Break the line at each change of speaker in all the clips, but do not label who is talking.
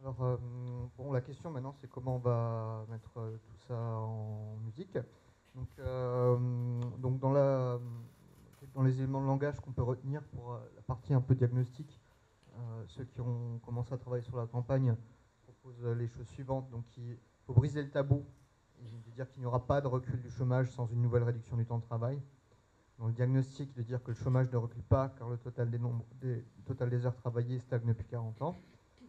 Alors, bon, la question maintenant, c'est comment on va mettre tout ça en musique. Donc dans les éléments de langage qu'on peut retenir pour la partie un peu diagnostique, ceux qui ont commencé à travailler sur la campagne proposent les choses suivantes. Donc, il faut briser le tabou et de dire qu'il n'y aura pas de recul du chômage sans une nouvelle réduction du temps de travail. Dans le diagnostic, de dire que le chômage ne recule pas car le total des heures travaillées stagne depuis 40 ans.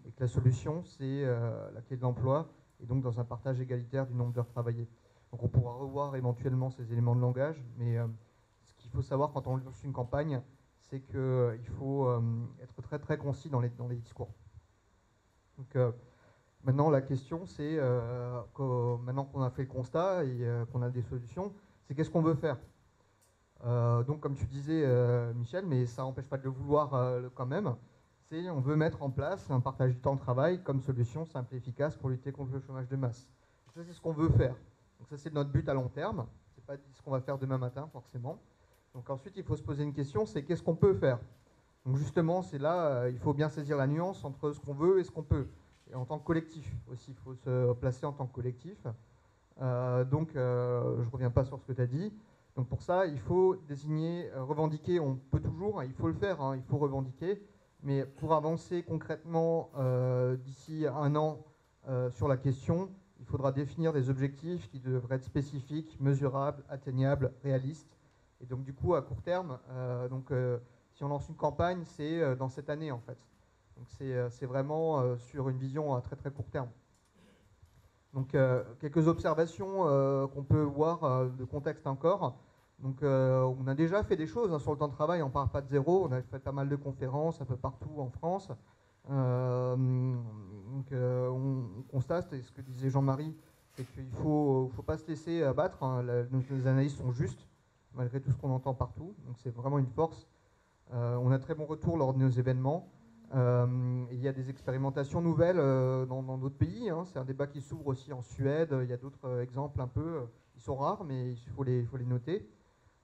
Et que la solution, c'est la clé de l'emploi, et donc dans un partage égalitaire du nombre d'heures travaillées. Donc on pourra revoir éventuellement ces éléments de langage, mais ce qu'il faut savoir quand on lance une campagne, c'est qu'il faut être très très concis dans les discours. Donc maintenant la question c'est, maintenant qu'on a fait le constat et qu'on a des solutions, c'est qu'est-ce qu'on veut faire. Donc comme tu disais Michel, mais ça n'empêche pas de le vouloir quand même, on veut mettre en place un partage du temps de travail comme solution simple et efficace pour lutter contre le chômage de masse. Donc ça c'est ce qu'on veut faire. Donc ça c'est notre but à long terme, c'est pas ce qu'on va faire demain matin forcément. Donc ensuite il faut se poser une question, c'est qu'est-ce qu'on peut faire. Donc justement c'est là, il faut bien saisir la nuance entre ce qu'on veut et ce qu'on peut. Et en tant que collectif aussi, il faut se placer en tant que collectif. Je ne reviens pas sur ce que tu as dit. Donc pour ça, il faut désigner, revendiquer, on peut toujours, il faut le faire, il faut revendiquer, mais pour avancer concrètement d'ici un an sur la question, il faudra définir des objectifs qui devraient être spécifiques, mesurables, atteignables, réalistes. Et donc du coup, à court terme, si on lance une campagne, c'est dans cette année en fait. Donc c'est vraiment sur une vision à très très court terme. Donc quelques observations qu'on peut voir de contexte encore. Donc on a déjà fait des choses sur le temps de travail, on ne part pas de zéro, on a fait pas mal de conférences un peu partout en France. On constate, et ce que disait Jean-Marie, c'est qu'il ne faut pas se laisser abattre, nos analyses sont justes, malgré tout ce qu'on entend partout, donc c'est vraiment une force. On a très bon retour lors de nos événements. Il y a des expérimentations nouvelles dans d'autres pays. C'est un débat qui s'ouvre aussi en Suède. Il y a d'autres exemples un peu. Ils sont rares, mais il faut les noter.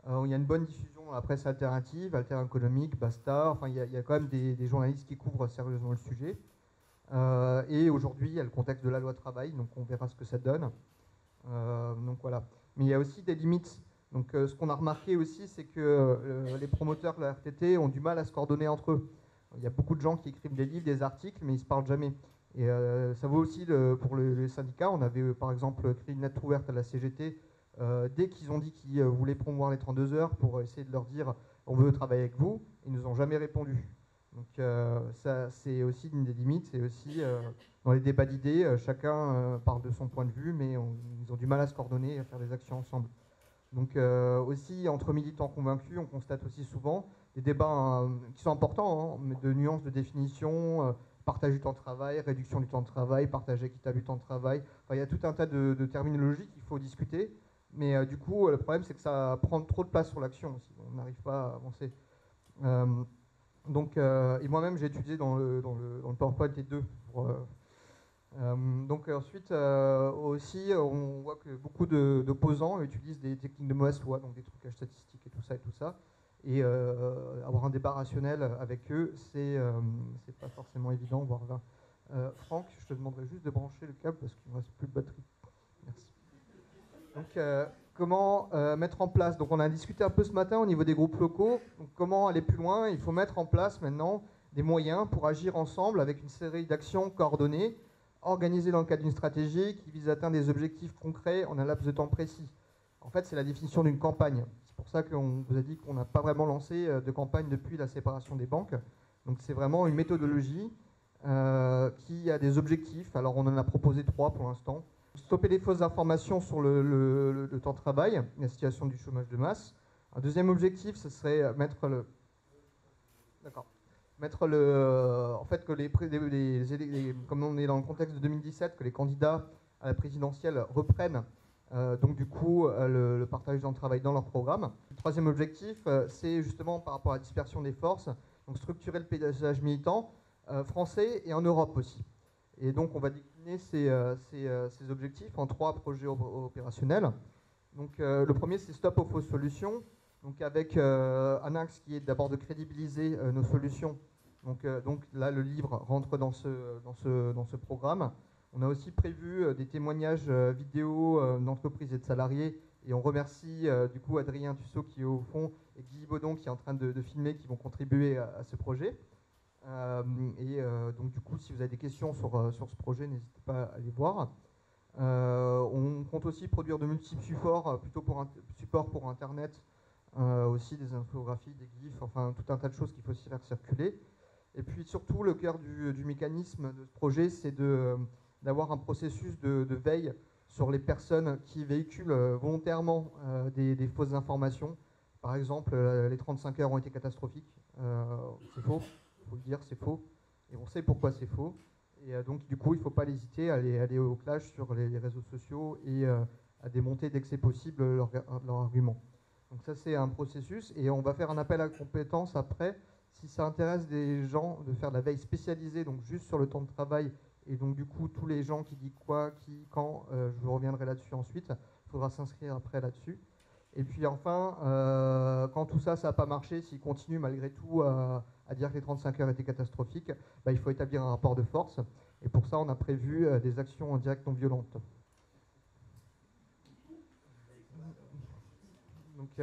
Il y a une bonne diffusion dans la presse alternative, Alter Économique, Basta. Enfin, il y a quand même des journalistes qui couvrent sérieusement le sujet. Et aujourd'hui, il y a le contexte de la loi travail, donc on verra ce que ça donne. Donc voilà. Mais il y a aussi des limites. Donc ce qu'on a remarqué aussi, c'est que les promoteurs de la RTT ont du mal à se coordonner entre eux. Il y a beaucoup de gens qui écrivent des livres, des articles, mais ils ne se parlent jamais. Et ça vaut aussi pour les syndicats. On avait par exemple créé une lettre ouverte à la CGT dès qu'ils ont dit qu'ils voulaient promouvoir les 32 heures pour essayer de leur dire on veut travailler avec vous. Ils ne nous ont jamais répondu. Donc ça, c'est aussi une des limites. C'est aussi dans les débats d'idées, chacun parle de son point de vue, mais ils ont du mal à se coordonner et à faire des actions ensemble. Donc aussi, entre militants convaincus, on constate aussi souvent des débats qui sont importants, mais de nuances de définition, partage du temps de travail, réduction du temps de travail, partage équitable du temps de travail. Enfin, il y a tout un tas de terminologies qu'il faut discuter. Mais du coup, le problème, c'est que ça prend trop de place sur l'action aussi. On n'arrive pas à avancer. Et moi-même, j'ai étudié dans le PowerPoint les deux pour ensuite, aussi, on voit que beaucoup d'opposants utilisent des techniques de mauvaise foi, donc des trucages statistiques et tout ça et tout ça. Et avoir un débat rationnel avec eux, c'est pas forcément évident, voire vain. Franck, je te demanderais juste de brancher le câble parce qu'il ne me reste plus de batterie. Merci. Donc, comment mettre en place? Donc, on a discuté un peu ce matin au niveau des groupes locaux. Donc, comment aller plus loin? Il faut mettre en place maintenant des moyens pour agir ensemble avec une série d'actions coordonnées, organisé dans le cadre d'une stratégie qui vise à atteindre des objectifs concrets en un laps de temps précis. En fait, c'est la définition d'une campagne. C'est pour ça qu'on vous a dit qu'on n'a pas vraiment lancé de campagne depuis la séparation des banques. Donc c'est vraiment une méthodologie qui a des objectifs. Alors on en a proposé 3 pour l'instant. Stopper les fausses informations sur le temps de travail, la situation du chômage de masse. Un deuxième objectif, ce serait mettre le... D'accord. En fait, que comme on est dans le contexte de 2017, que les candidats à la présidentielle reprennent donc du coup le partage du temps de travail dans leur programme. Le troisième objectif, c'est justement par rapport à la dispersion des forces, donc structurer le paysage militant français et en Europe aussi. Et donc on va décliner ces objectifs en 3 projets opérationnels. Donc le premier, c'est Stop aux fausses solutions. Donc avec un axe qui est d'abord de crédibiliser nos solutions, Donc là, le livre rentre dans ce programme. On a aussi prévu des témoignages vidéo d'entreprises et de salariés. Et on remercie du coup Adrien Tussaud qui est au fond et Guy Baudon qui est en train de filmer, qui vont contribuer à ce projet. Donc du coup, si vous avez des questions sur ce projet, n'hésitez pas à les voir. On compte aussi produire de multiples supports, plutôt supports pour Internet, aussi des infographies, des gifs, enfin tout un tas de choses qu'il faut aussi faire circuler. Et puis surtout, le cœur du mécanisme de ce projet, c'est d'avoir un processus de veille sur les personnes qui véhiculent volontairement des fausses informations. Par exemple, les 35 heures ont été catastrophiques. C'est faux, il faut le dire, c'est faux. Et on sait pourquoi c'est faux. Et donc, du coup, il ne faut pas hésiter à aller au clash sur les réseaux sociaux et à démonter dès que c'est possible leur argument. Donc ça, c'est un processus. Et on va faire un appel à compétences après, si ça intéresse des gens, de faire de la veille spécialisée, donc juste sur le temps de travail. Et donc, du coup, tous les gens qui disent quoi, qui, quand, je reviendrai là-dessus ensuite. Il faudra s'inscrire après là-dessus. Et puis enfin, quand tout ça, ça n'a pas marché, s'il continue malgré tout à dire que les 35 heures étaient catastrophiques, bah, il faut établir un rapport de force. Et pour ça, on a prévu des actions en direct non violentes. Donc,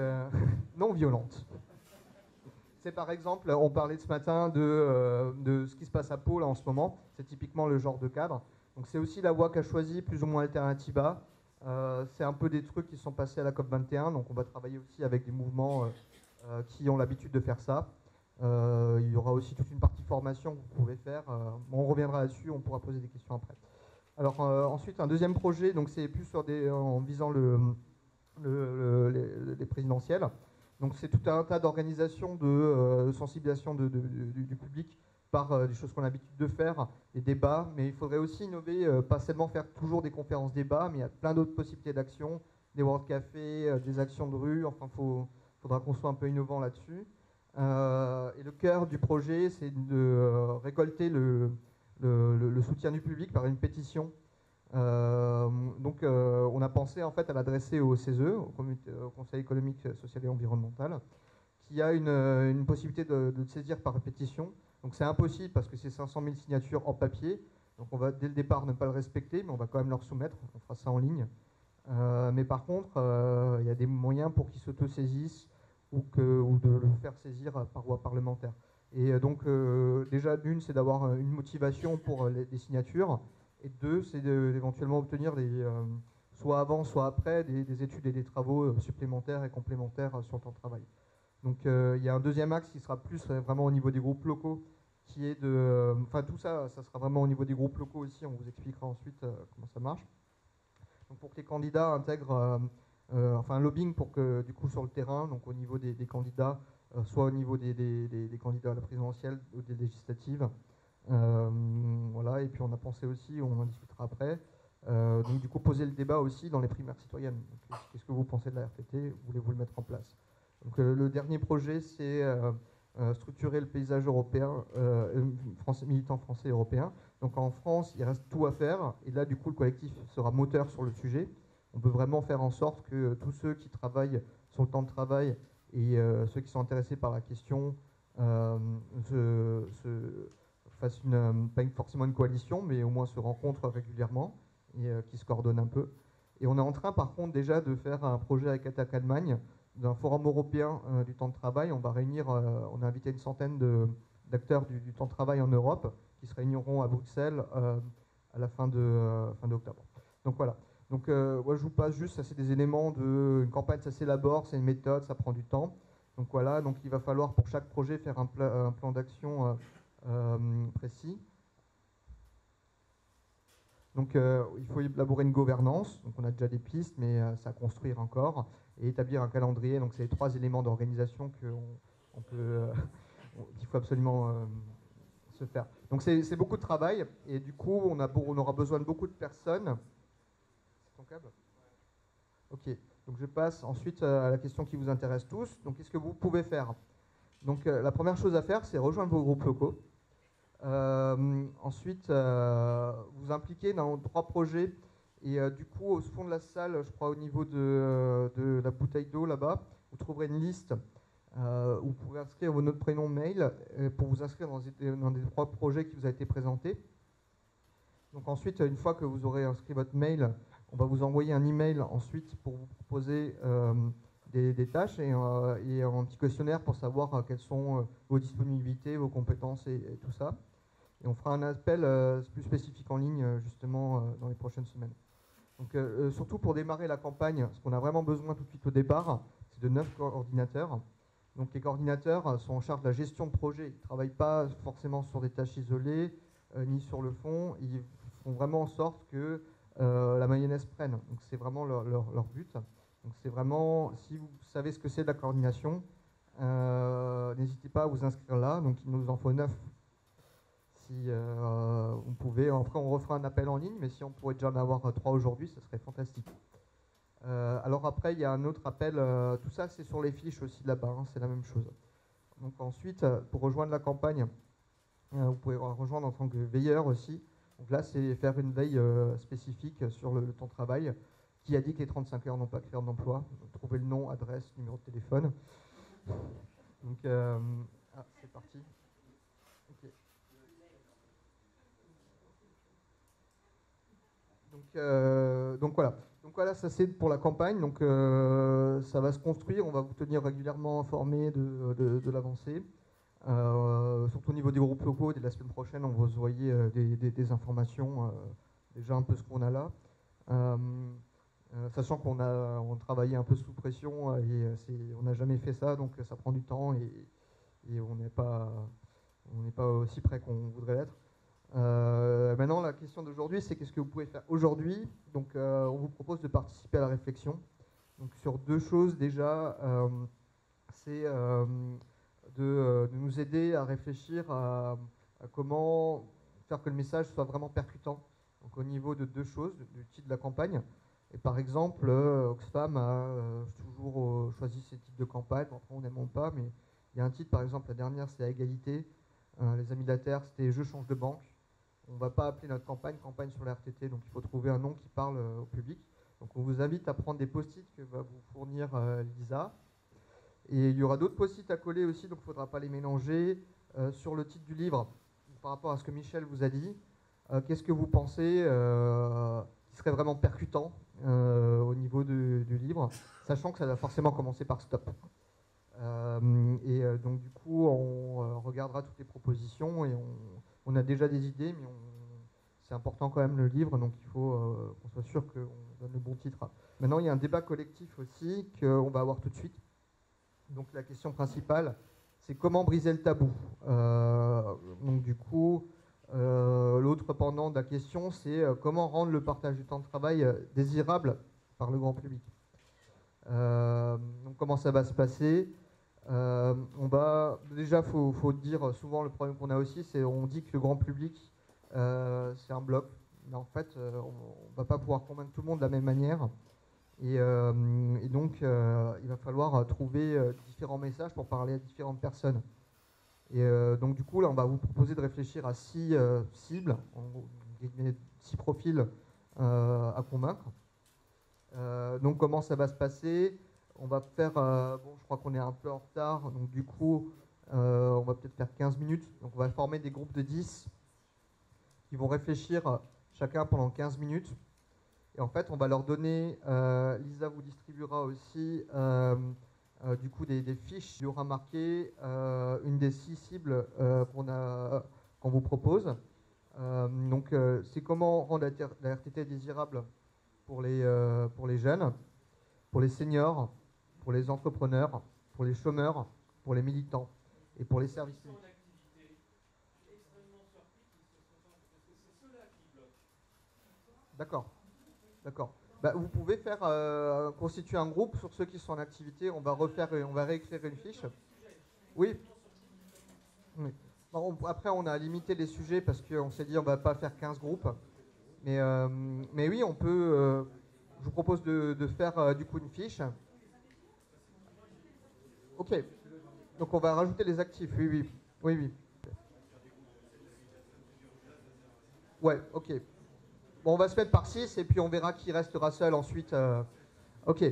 non violentes. C'est par exemple, on parlait ce matin de ce qui se passe à Pau là, en ce moment. C'est typiquement le genre de cadre. Donc c'est aussi la voie qu'a choisie plus ou moins Alternativa. C'est un peu des trucs qui sont passés à la COP21. Donc on va travailler aussi avec des mouvements qui ont l'habitude de faire ça. Il y aura aussi toute une partie formation que vous pouvez faire. On reviendra là-dessus, on pourra poser des questions après. Alors ensuite, un deuxième projet, donc c'est plus en visant les présidentielles. Donc c'est tout un tas d'organisations de sensibilisation du public par des choses qu'on a l'habitude de faire, des débats, mais il faudrait aussi innover, pas seulement faire toujours des conférences débats, mais il y a plein d'autres possibilités d'actions, des World Café, des actions de rue, enfin il faudra qu'on soit un peu innovant là-dessus. Et le cœur du projet, c'est de récolter le soutien du public par une pétition. Donc on a pensé en fait à l'adresser au CESE, au Conseil économique, social et environnemental, qui a une possibilité de saisir par pétition. Donc c'est impossible parce que c'est 500 000 signatures en papier. Donc on va dès le départ ne pas le respecter, mais on va quand même leur soumettre. On fera ça en ligne. Mais par contre, il y a des moyens pour qu'ils s'auto-saisissent ou de le faire saisir par voie parlementaire. Et donc déjà d'une, c'est d'avoir une motivation pour les signatures. Et deux, c'est d'éventuellement obtenir soit avant, soit après, des études et des travaux supplémentaires et complémentaires sur le temps de travail. Donc il y a un deuxième axe qui sera plus vraiment au niveau des groupes locaux, qui est de... Enfin tout ça, ça sera vraiment au niveau des groupes locaux aussi, on vous expliquera ensuite comment ça marche. Donc pour que les candidats intègrent un lobbying pour que du coup sur le terrain, donc au niveau des candidats, soit au niveau des candidats à la présidentielle ou des législatives, voilà, et puis on a pensé aussi, on en discutera après, donc du coup poser le débat aussi dans les primaires citoyennes. Qu'est-ce que vous pensez de la RTT? Voulez-vous le mettre en place? Donc le dernier projet, c'est structurer le paysage européen, militant français et européen. Donc en France, il reste tout à faire, et là du coup le collectif sera moteur sur le sujet. On peut vraiment faire en sorte que tous ceux qui travaillent sur le temps de travail et ceux qui sont intéressés par la question fassent pas forcément une coalition, mais au moins se rencontrent régulièrement et qui se coordonnent un peu. Et on est en train, par contre, déjà de faire un projet avec Attac Allemagne, d'un forum européen du temps de travail. On va réunir, on a invité une centaine d'acteurs du temps de travail en Europe qui se réuniront à Bruxelles à la fin d'octobre. Donc voilà. Donc moi je vous passe juste, ça c'est des éléments une campagne, ça s'élabore, c'est une méthode, ça prend du temps. Donc voilà, donc il va falloir pour chaque projet faire un plan d'action précis. Donc il faut élaborer une gouvernance, donc on a déjà des pistes, mais c'est à construire encore, et établir un calendrier, donc c'est les 3 éléments d'organisation qu'il faut absolument se faire. Donc c'est beaucoup de travail, et du coup on aura besoin de beaucoup de personnes. C'est ton câble ? Ok, donc je passe ensuite à la question qui vous intéresse tous. Donc qu'est-ce que vous pouvez faire? Donc la première chose à faire, c'est rejoindre vos groupes locaux. Ensuite, vous impliquez dans 3 projets. Et du coup, au fond de la salle, je crois au niveau de la bouteille d'eau là-bas, vous trouverez une liste Vous pouvez inscrire votre prénom, mail pour vous inscrire dans des 3 projets qui vous a été présentés. Donc ensuite, une fois que vous aurez inscrit votre mail, on va vous envoyer un email ensuite pour vous proposer des tâches et un petit questionnaire pour savoir quelles sont vos disponibilités, vos compétences et tout ça. Et on fera un appel plus spécifique en ligne justement dans les prochaines semaines. Donc surtout pour démarrer la campagne, ce qu'on a vraiment besoin tout de suite au départ, c'est de 9 coordinateurs. Donc les coordinateurs sont en charge de la gestion de projet. Ils ne travaillent pas forcément sur des tâches isolées, ni sur le fond. Ils font vraiment en sorte que la mayonnaise prenne. Donc c'est vraiment leur but. Donc c'est vraiment, si vous savez ce que c'est de la coordination, n'hésitez pas à vous inscrire là. Donc il nous en faut 9. Si vous pouvez, après on refera un appel en ligne, mais si on pourrait déjà en avoir 3 aujourd'hui, ce serait fantastique. Alors après, il y a un autre appel, tout ça c'est sur les fiches aussi là-bas, hein, c'est la même chose. Donc ensuite, pour rejoindre la campagne, vous pouvez rejoindre en tant que veilleur aussi. Donc là, c'est faire une veille spécifique sur le temps de travail. Qui a dit que les 35 heures n'ont pas créé d'emploi? Trouver le nom, adresse, numéro de téléphone. Donc, c'est parti. Okay. Donc voilà. Donc voilà, ça c'est pour la campagne. Donc ça va se construire. On va vous tenir régulièrement informés de l'avancée. Surtout au niveau des groupes locaux. Dès la semaine prochaine, on va vous envoyer des informations, déjà un peu ce qu'on a là. Sachant qu'on on travaillait un peu sous pression et on n'a jamais fait ça, donc ça prend du temps et on n'est pas aussi près qu'on voudrait l'être. Maintenant, la question d'aujourd'hui, c'est qu'est-ce que vous pouvez faire aujourd'hui? Donc, on vous propose de participer à la réflexion. Donc, sur 2 choses déjà, c'est de nous aider à réfléchir à comment faire que le message soit vraiment percutant. Donc, au niveau de 2 choses, du titre de la campagne. Et par exemple, Oxfam a toujours choisi ces types de campagnes. Bon, après, on n'aime pas, mais il y a un titre, par exemple, la dernière, c'est à égalité. Les Amis de la Terre, c'était Je change de banque. On ne va pas appeler notre campagne sur la RTT, donc il faut trouver un nom qui parle au public. Donc on vous invite à prendre des post-it que va vous fournir Lisa. Et il y aura d'autres post-it à coller aussi, donc il ne faudra pas les mélanger. Sur le titre du livre, par rapport à ce que Michel vous a dit, qu'est-ce que vous pensez qui serait vraiment percutant au niveau du livre, sachant que ça va forcément commencer par stop. Donc du coup, on regardera toutes les propositions et on a déjà des idées, mais c'est important quand même le livre, donc il faut qu'on soit sûr qu'on donne le bon titre. Maintenant, il y a un débat collectif aussi qu'on va avoir tout de suite. Donc la question principale, c'est comment briser le tabou. Donc du coup, l'autre pendant de la question, c'est comment rendre le partage du temps de travail désirable par le grand public. Donc comment ça va se passer? Déjà, faut dire, souvent le problème qu'on a aussi, c'est on dit que le grand public, c'est un bloc. Mais en fait, on ne va pas pouvoir convaincre tout le monde de la même manière. Et donc, il va falloir trouver différents messages pour parler à différentes personnes. Et donc, du coup, là, on va vous proposer de réfléchir à 6 cibles, 6 profils à convaincre. Donc, comment ça va se passer? On va faire, bon, je crois qu'on est un peu en retard, donc du coup, on va peut-être faire 15 minutes. Donc, on va former des groupes de 10 qui vont réfléchir chacun pendant 15 minutes. Et en fait, on va leur donner, Lisa vous distribuera aussi du coup des fiches. Il y aura marqué une des 6 cibles qu'on vous propose. Donc, c'est comment rendre la RTT désirable pour les jeunes, pour les seniors, pour les entrepreneurs, pour les chômeurs, pour les militants et pour les services publics. D'accord. D'accord. Bah, vous pouvez faire constituer un groupe sur ceux qui sont en activité. On va réécrire une fiche. Oui. Oui. Bon, après, on a limité les sujets parce qu'on s'est dit on va pas faire 15 groupes. Mais oui, on peut. Je vous propose de faire du coup une fiche. Ok. Donc on va rajouter les actifs. Oui, oui. Oui, oui. Ouais, ok. Bon, on va se mettre par 6 et puis on verra qui restera seul ensuite. Ok.